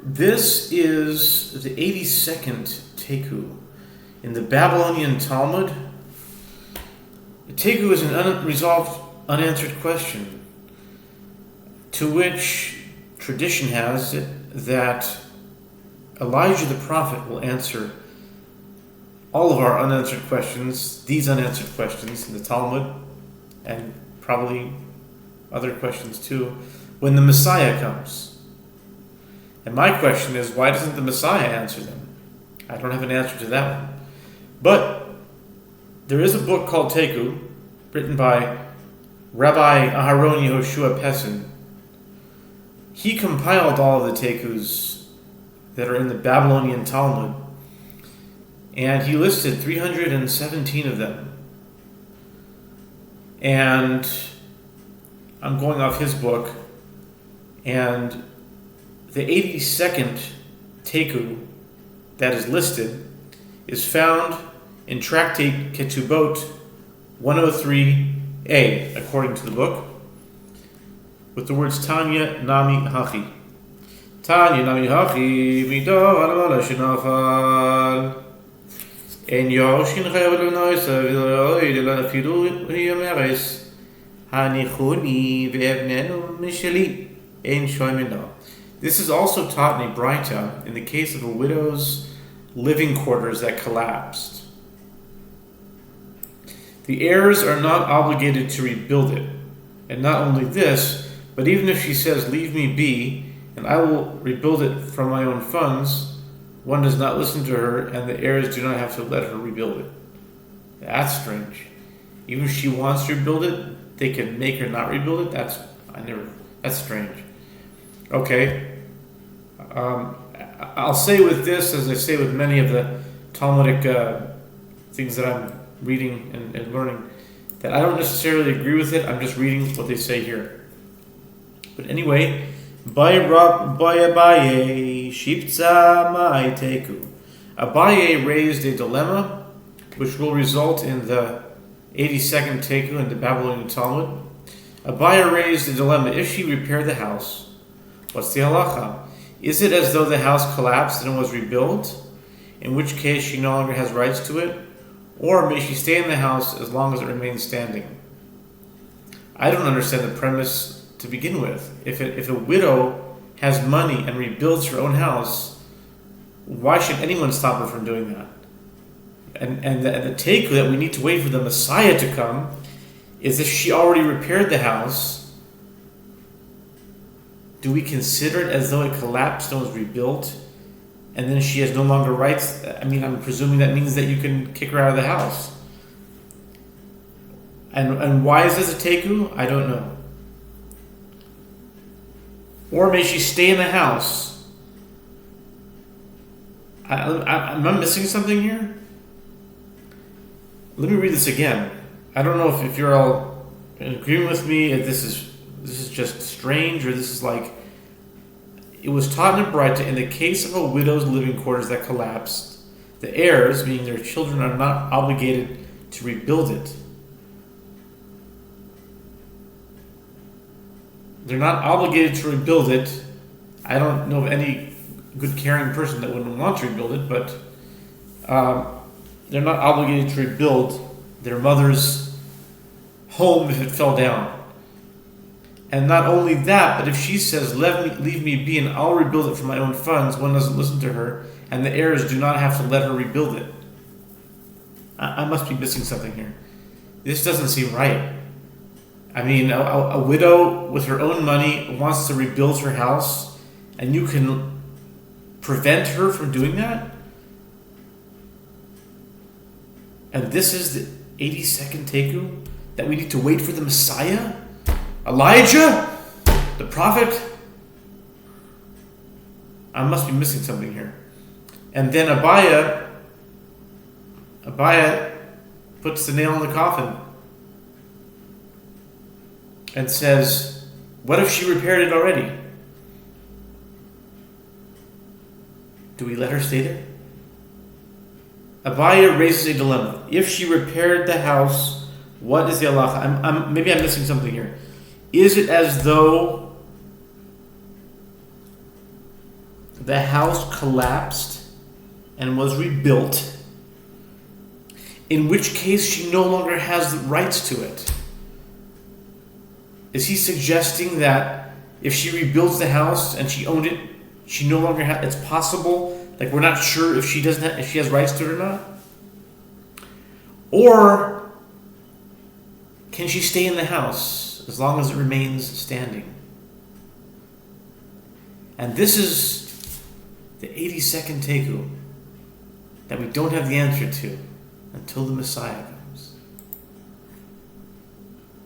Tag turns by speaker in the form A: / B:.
A: This is the 82nd Taiku. In the Babylonian Talmud, Taiku is an unresolved, unanswered question, to which tradition has it that Elijah the prophet will answer all of our unanswered questions, these unanswered questions in the Talmud, and probably other questions too, when the Messiah comes. And my question is, why doesn't the Messiah answer them? I don't have an answer to that one. But there is a book called Taiku, written by Rabbi Aharon Yehoshua Pessin. He compiled all of the Taikus that are in the Babylonian Talmud, and he listed 317 of them. And I'm going off his book, and the 82nd Taiku that is listed is found in Tractate Ketubot 103a, according to the book, with the words Tanya Nami Hachi. Tanya Nami Hachi Midor Alala Shinafal En Yoshin Chayav Noisa Viloid Fidu Yameres Hanichuni Vevnenu Mishali En Shoimino. This is also taught in a Braita in the case of a widow's living quarters that collapsed. The heirs are not obligated to rebuild it. And not only this, but even if she says, "Leave me be, and I will rebuild it from my own funds," one does not listen to her, and the heirs do not have to let her rebuild it. That's strange. Even if she wants to rebuild it, they can make her not rebuild it? That's strange. Okay. I'll say with this, as I say with many of the Talmudic things that I'm reading and learning, that I don't necessarily agree with it. I'm just reading what they say here. But anyway, Abaye Shipza Mai Taiku. Abaye raised a dilemma which will result in the 82nd Taiku in the Babylonian Talmud. Abaye raised a dilemma. If she repaired the house, what's the halacha? Is it as though the house collapsed and was rebuilt, in which case she no longer has rights to it? Or may she stay in the house as long as it remains standing? I don't understand the premise to begin with. If a widow has money and rebuilds her own house, why should anyone stop her from doing that? And the take that we need to wait for the Messiah to come is if she already repaired the house, do we consider it as though it collapsed and was rebuilt, and then she has no longer rights? I mean, I'm presuming that means that you can kick her out of the house. And why is this a teiku? I don't know. Or may she stay in the house? Am I missing something here? Let me read this again. I don't know if you're all agreeing with me, if this is just strange, or this is like, it was taught in a Braita, in the case of a widow's living quarters that collapsed, the heirs, meaning their children, are not obligated to rebuild it. They're not obligated to rebuild it. I don't know of any good caring person that wouldn't want to rebuild it, but they're not obligated to rebuild their mother's home if it fell down. And not only that, but if she says, leave me be and I'll rebuild it from my own funds, one doesn't listen to her, and the heirs do not have to let her rebuild it. I must be missing something here. This doesn't seem right. I mean, a widow with her own money wants to rebuild her house, and you can prevent her from doing that? And this is the 82nd Taiku? That we need to wait for the Messiah? Elijah? The prophet? I must be missing something here. And then Abaye puts the nail in the coffin and says, what if she repaired it already? Do we let her stay there? Abaye raises a dilemma. If she repaired the house, what is the halacha? Maybe I'm missing something here. Is it as though the house collapsed and was rebuilt, in which case she no longer has the rights to it? Is he suggesting that if she rebuilds the house and she owned it, she no longer has? It's possible. Like, we're not sure if she doesn't if she has rights to it or not. Or can she stay in the house as long as it remains standing? And this is the 82nd Taiku that we don't have the answer to until the Messiah comes.